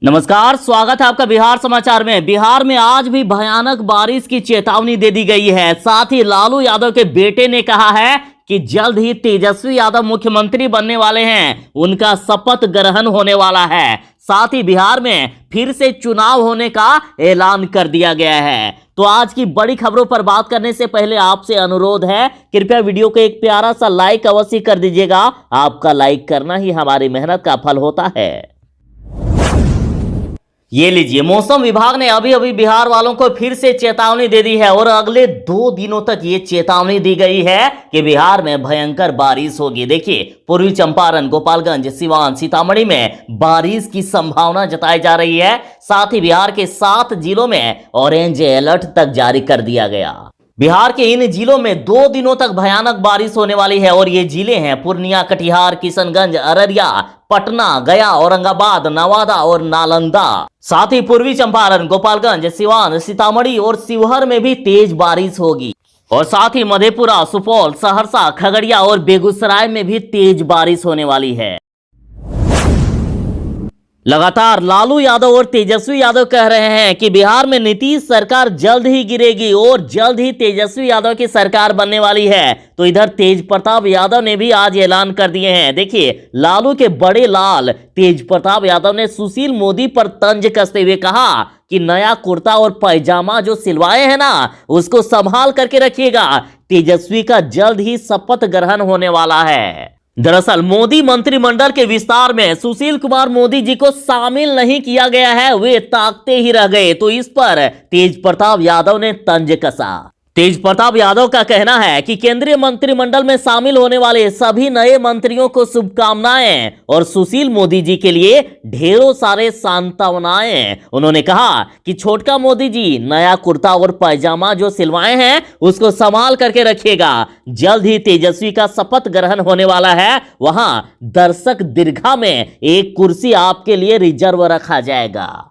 नमस्कार, स्वागत है आपका बिहार समाचार में। बिहार में आज भी भयानक बारिश की चेतावनी दे दी गई है। साथ ही लालू यादव के बेटे ने कहा है कि जल्द ही तेजस्वी यादव मुख्यमंत्री बनने वाले हैं, उनका शपथ ग्रहण होने वाला है। साथ ही बिहार में फिर से चुनाव होने का ऐलान कर दिया गया है। तो आज की बड़ी खबरों पर बात करने से पहले आपसे अनुरोध है, कृपया वीडियो को एक प्यारा सा लाइक अवश्य कर दीजिएगा। आपका लाइक करना ही हमारी मेहनत का फल होता है। ये लीजिए, मौसम विभाग ने अभी अभी बिहार वालों को फिर से चेतावनी दे दी है और अगले 2 दिनों तक ये चेतावनी दी गई है कि बिहार में भयंकर बारिश होगी। देखिए, पूर्वी चंपारण, गोपालगंज, सिवान, सीतामढ़ी में बारिश की संभावना जताई जा रही है। साथ ही बिहार के 7 जिलों में ऑरेंज अलर्ट तक जारी कर दिया गया। बिहार के इन जिलों में 2 दिनों तक भयानक बारिश होने वाली है और ये जिले हैं पूर्णिया, कटिहार, किशनगंज, अररिया, पटना, गया, औरंगाबाद, नवादा और नालंदा। साथ ही पूर्वी चंपारण, गोपालगंज, सिवान, सीतामढ़ी और शिवहर में भी तेज बारिश होगी। और साथ ही मधेपुरा, सुपौल, सहरसा, खगड़िया और बेगूसराय में भी तेज बारिश होने वाली है। लगातार लालू यादव और तेजस्वी यादव कह रहे हैं कि बिहार में नीतीश सरकार जल्द ही गिरेगी और जल्द ही तेजस्वी यादव की सरकार बनने वाली है। तो इधर तेज प्रताप यादव ने भी आज ऐलान कर दिए हैं। देखिए, लालू के बड़े लाल तेज प्रताप यादव ने सुशील मोदी पर तंज कसते हुए कहा कि नया कुर्ता और पैजामा जो सिलवाए हैं ना, उसको संभाल करके रखिएगा। तेजस्वी का जल्द ही शपथ ग्रहण होने वाला है। दरअसल मोदी मंत्रिमंडल के विस्तार में सुशील कुमार मोदी जी को शामिल नहीं किया गया है, वे ताकते ही रह गए। तो इस पर तेज प्रताप यादव ने तंज कसा। तेज प्रताप यादव का कहना है कि केंद्रीय मंत्रिमंडल में शामिल होने वाले सभी नए मंत्रियों को शुभकामनाएं और सुशील मोदी जी के लिए ढेरों सारे सांत्वनाएं। उन्होंने कहा कि छोटका मोदी जी नया कुर्ता और पैजामा जो सिलवाए हैं उसको संभाल करके रखिएगा। जल्द ही तेजस्वी का शपथ ग्रहण होने वाला है। वहां दर्शक दीर्घा में एक कुर्सी आपके लिए रिजर्व रखा जाएगा।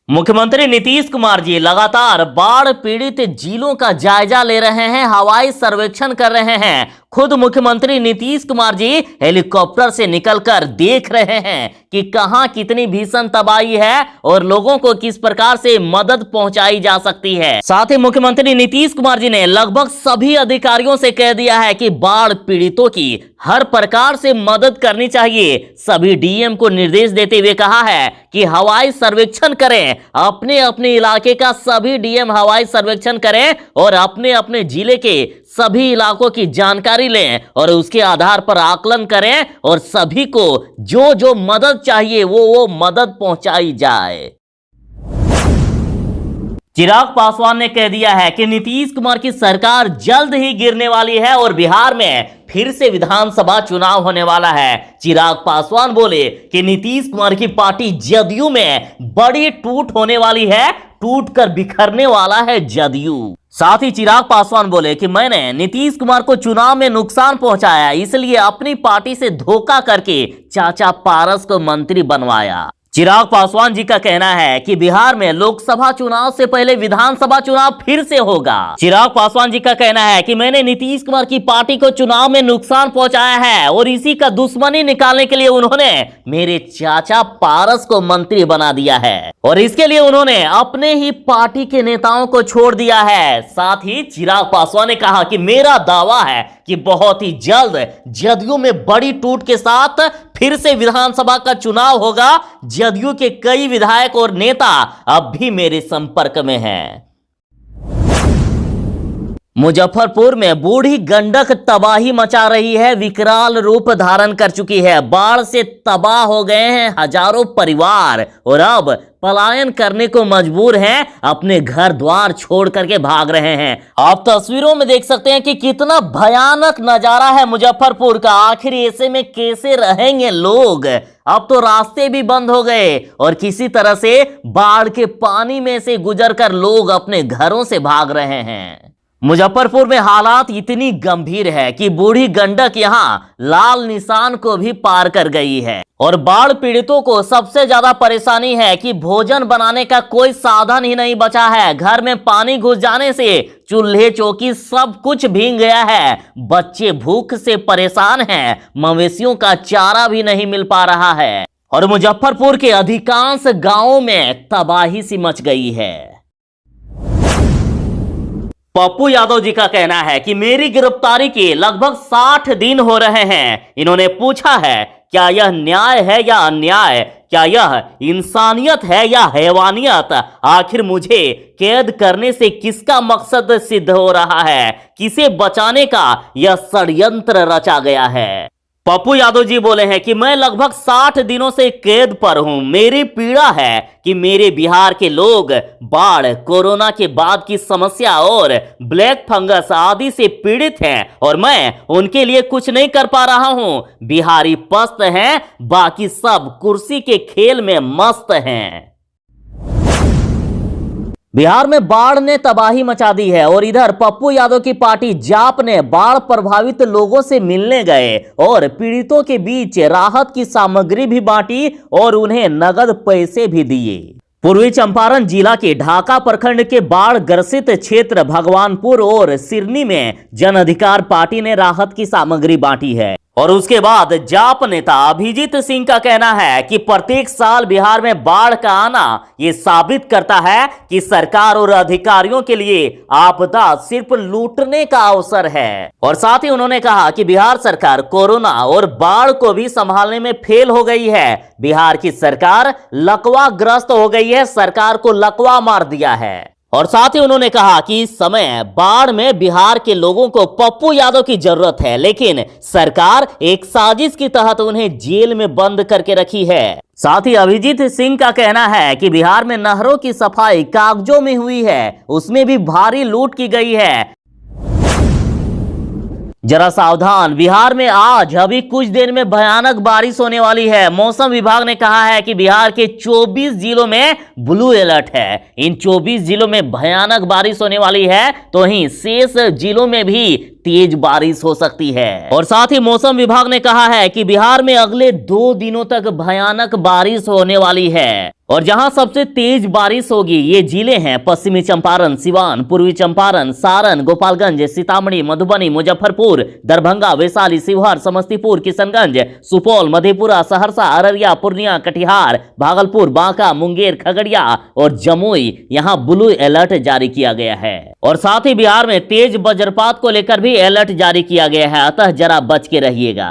मुख्यमंत्री नीतीश कुमार जी लगातार बाढ़ पीड़ित जिलों का जायजा ले रहे हैं, हवाई सर्वेक्षण कर रहे हैं। खुद मुख्यमंत्री नीतीश कुमार जी हेलीकॉप्टर से निकलकर देख रहे हैं कि कहां कितनी भीषण तबाही है और लोगों को किस प्रकार से मदद पहुंचाई जा सकती है। साथ ही मुख्यमंत्री नीतीश कुमार जी ने लगभग सभी अधिकारियों से कह दिया है कि बाढ़ पीड़ितों की हर प्रकार से मदद करनी चाहिए। सभी डीएम को निर्देश देते हुए कहा है कि हवाई सर्वेक्षण करें। अपने अपने इलाके का सभी डीएम हवाई सर्वेक्षण करें और अपने अपने जिले के सभी इलाकों की जानकारी लें और उसके आधार पर आकलन करें और सभी को जो जो मदद चाहिए वो मदद पहुंचाई जाए। चिराग पासवान ने कह दिया है कि नीतीश कुमार की सरकार जल्द ही गिरने वाली है और बिहार में फिर से विधानसभा चुनाव होने वाला है। चिराग पासवान बोले कि नीतीश कुमार की पार्टी जदयू में बड़ी टूट होने वाली है, टूट कर बिखरने वाला है जदयू। साथ ही चिराग पासवान बोले कि मैंने नीतीश कुमार को चुनाव में नुकसान पहुंचाया, इसलिए अपनी पार्टी से धोखा करके चाचा पारस को मंत्री बनवाया। चिराग पासवान जी का कहना है कि बिहार में लोकसभा चुनाव से पहले विधानसभा चुनाव फिर से होगा। चिराग पासवान जी का कहना है कि मैंने नीतीश कुमार की पार्टी को चुनाव में नुकसान पहुंचाया है और इसी का दुश्मनी निकालने के लिए उन्होंने मेरे चाचा पारस को मंत्री बना दिया है और इसके लिए उन्होंने अपने ही पार्टी के नेताओं को छोड़ दिया है। साथ ही चिराग पासवान ने कहा कि मेरा दावा है कि बहुत ही जल्द जदयू में बड़ी टूट के साथ फिर से विधानसभा का चुनाव होगा। जदयू के कई विधायक और नेता अब भी मेरे संपर्क में हैं। मुजफ्फरपुर में बूढ़ी गंडक तबाही मचा रही है, विकराल रूप धारण कर चुकी है। बाढ़ से तबाह हो गए हैं हजारों परिवार और अब पलायन करने को मजबूर हैं, अपने घर द्वार छोड़ करके भाग रहे हैं। आप तस्वीरों में देख सकते हैं कि कितना भयानक नजारा है मुजफ्फरपुर का। आखिर ऐसे में कैसे रहेंगे लोग? अब तो रास्ते भी बंद हो गए और किसी तरह से बाढ़ के पानी में से गुजरकर लोग अपने घरों से भाग रहे हैं। मुजफ्फरपुर में हालात इतनी गंभीर है कि बूढ़ी गंडक यहां लाल निशान को भी पार कर गई है और बाढ़ पीड़ितों को सबसे ज्यादा परेशानी है कि भोजन बनाने का कोई साधन ही नहीं बचा है। घर में पानी घुस जाने से चूल्हे चौकी सब कुछ भीग गया है। बच्चे भूख से परेशान हैं, मवेशियों का चारा भी नहीं मिल पा रहा है। और मुजफ्फरपुर के अधिकांश गांवों में तबाही सी मच गई है। पप्पू यादव जी का कहना है कि मेरी गिरफ्तारी के लगभग 60 दिन हो रहे हैं। इन्होंने पूछा है क्या यह न्याय है या अन्याय, क्या यह इंसानियत है या हैवानियत, आखिर मुझे कैद करने से किसका मकसद सिद्ध हो रहा है, किसे बचाने का यह षड्यंत्र रचा गया है। पप्पू यादव जी बोले हैं कि मैं लगभग 60 दिनों से कैद पर हूं। मेरी पीड़ा है कि मेरे बिहार के लोग बाढ़, कोरोना के बाद की समस्या और ब्लैक फंगस आदि से पीड़ित हैं और मैं उनके लिए कुछ नहीं कर पा रहा हूं। बिहारी पस्त हैं, बाकी सब कुर्सी के खेल में मस्त हैं। बिहार में बाढ़ ने तबाही मचा दी है और इधर पप्पू यादव की पार्टी जाप ने बाढ़ प्रभावित लोगों से मिलने गए और पीड़ितों के बीच राहत की सामग्री भी बांटी और उन्हें नगद पैसे भी दिए। पूर्वी चंपारण जिला के ढाका प्रखंड के बाढ़ ग्रसित क्षेत्र भगवानपुर और सिरनी में जन अधिकार पार्टी ने राहत की सामग्री बांटी है। और उसके बाद जाप नेता अभिजीत सिंह का कहना है कि प्रत्येक साल बिहार में बाढ़ का आना ये साबित करता है कि सरकार और अधिकारियों के लिए आपदा सिर्फ लूटने का अवसर है। और साथ ही उन्होंने कहा कि बिहार सरकार कोरोना और बाढ़ को भी संभालने में फेल हो गई है। बिहार की सरकार लकवाग्रस्त हो गई है, सरकार को लकवा मार दिया है। और साथ ही उन्होंने कहा कि इस समय बाढ़ में बिहार के लोगों को पप्पू यादव की जरूरत है, लेकिन सरकार एक साजिश के तहत उन्हें जेल में बंद करके रखी है। साथ ही अभिजीत सिंह का कहना है कि बिहार में नहरों की सफाई कागजों में हुई है, उसमें भी भारी लूट की गई है। जरा सावधान, बिहार में आज अभी कुछ देर में भयानक बारिश होने वाली है। मौसम विभाग ने कहा है कि बिहार के 24 जिलों में ब्लू अलर्ट है। इन 24 जिलों में भयानक बारिश होने वाली है, तो वहीं शेष जिलों में भी तेज बारिश हो सकती है। और साथ ही मौसम विभाग ने कहा है कि बिहार में अगले 2 दिनों तक भयानक बारिश होने वाली है। और जहां सबसे तेज बारिश होगी ये जिले हैं पश्चिमी चंपारण, सिवान, पूर्वी चंपारण, सारण, गोपालगंज, सीतामढ़ी, मधुबनी, मुजफ्फरपुर, दरभंगा, वैशाली, शिवहर, समस्तीपुर, किशनगंज, सुपौल, मधेपुरा, सहरसा, अररिया, पूर्णिया, कटिहार, भागलपुर, बांका, मुंगेर, खगड़िया और जमुई। यहां ब्लू अलर्ट जारी किया गया है। और साथ ही बिहार में तेज वज्रपात को लेकर भी अलर्ट जारी किया गया है, अतः जरा बच के रहिएगा।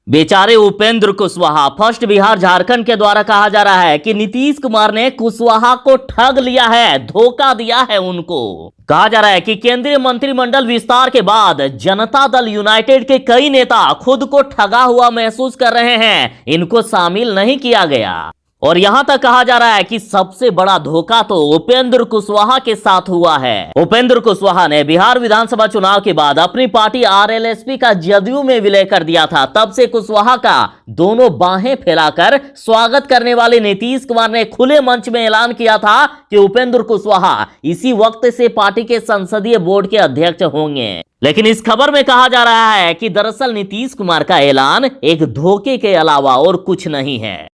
बेचारे उपेंद्र कुशवाहा, फर्स्ट बिहार झारखंड के द्वारा कहा जा रहा है कि नीतीश कुमार ने कुशवाहा को ठग लिया है, धोखा दिया है उनको। कहा जा रहा है कि केंद्रीय मंत्रिमंडल विस्तार के बाद जनता दल यूनाइटेड के कई नेता खुद को ठगा हुआ महसूस कर रहे हैं, इनको शामिल नहीं किया गया। और यहां तक कहा जा रहा है कि सबसे बड़ा धोखा तो उपेंद्र कुशवाहा के साथ हुआ है। उपेंद्र कुशवाहा ने बिहार विधानसभा चुनाव के बाद अपनी पार्टी आरएलएसपी का जदयू में विलय कर दिया था। तब से कुशवाहा का दोनों बाहें फैलाकर स्वागत करने वाले नीतीश कुमार ने खुले मंच में ऐलान किया था कि उपेंद्र कुशवाहा इसी वक्त से पार्टी के संसदीय बोर्ड के अध्यक्ष होंगे। लेकिन इस खबर में कहा जा रहा है कि दरअसल नीतीश कुमार का ऐलान एक धोखे के अलावा और कुछ नहीं है।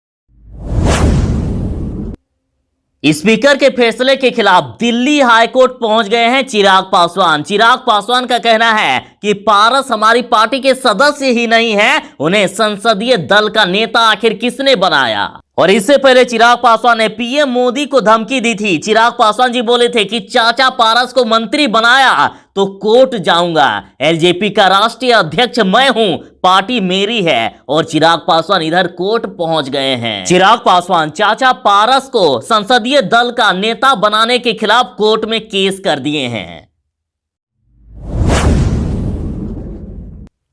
स्पीकर के फैसले के खिलाफ दिल्ली हाईकोर्ट पहुंच गए हैं चिराग पासवान। चिराग पासवान का कहना है कि पारस हमारी पार्टी के सदस्य ही नहीं है, उन्हें संसदीय दल का नेता आखिर किसने बनाया। और इससे पहले चिराग पासवान ने पीएम मोदी को धमकी दी थी। चिराग पासवान जी बोले थे कि चाचा पारस को मंत्री बनाया तो कोर्ट जाऊंगा, एलजेपी का राष्ट्रीय अध्यक्ष मैं हूं, पार्टी मेरी है। और चिराग पासवान इधर कोर्ट पहुंच गए हैं। चिराग पासवान चाचा पारस को संसदीय दल का नेता बनाने के खिलाफ कोर्ट में केस कर दिए हैं।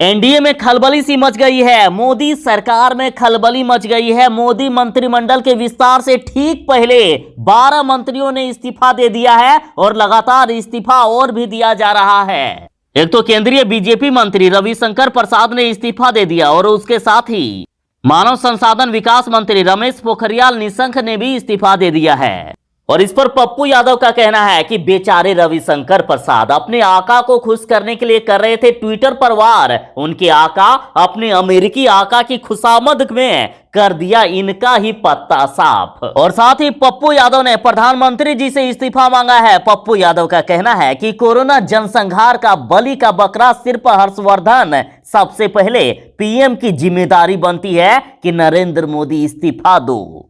एनडीए में खलबली सी मच गई है, मोदी सरकार में खलबली मच गई है। मोदी मंत्रिमंडल के विस्तार से ठीक पहले 12 मंत्रियों ने इस्तीफा दे दिया है और लगातार इस्तीफा और भी दिया जा रहा है। एक तो केंद्रीय बीजेपी मंत्री रविशंकर प्रसाद ने इस्तीफा दे दिया और उसके साथ ही मानव संसाधन विकास मंत्री रमेश पोखरियाल निशंक ने भी इस्तीफा दे दिया है। और इस पर पप्पू यादव का कहना है कि बेचारे रविशंकर प्रसाद अपने आका को खुश करने के लिए कर रहे थे ट्विटर पर वार। उनके आका अपने अमेरिकी आका की खुशामद में कर दिया इनका ही पत्ता साफ। और साथ ही पप्पू यादव ने प्रधानमंत्री जी से इस्तीफा मांगा है। पप्पू यादव का कहना है कि कोरोना जनसंहार का बलि का बकरा सिर्फ हर्षवर्धन, सबसे पहले पीएम की जिम्मेदारी बनती है कि नरेंद्र मोदी इस्तीफा दो।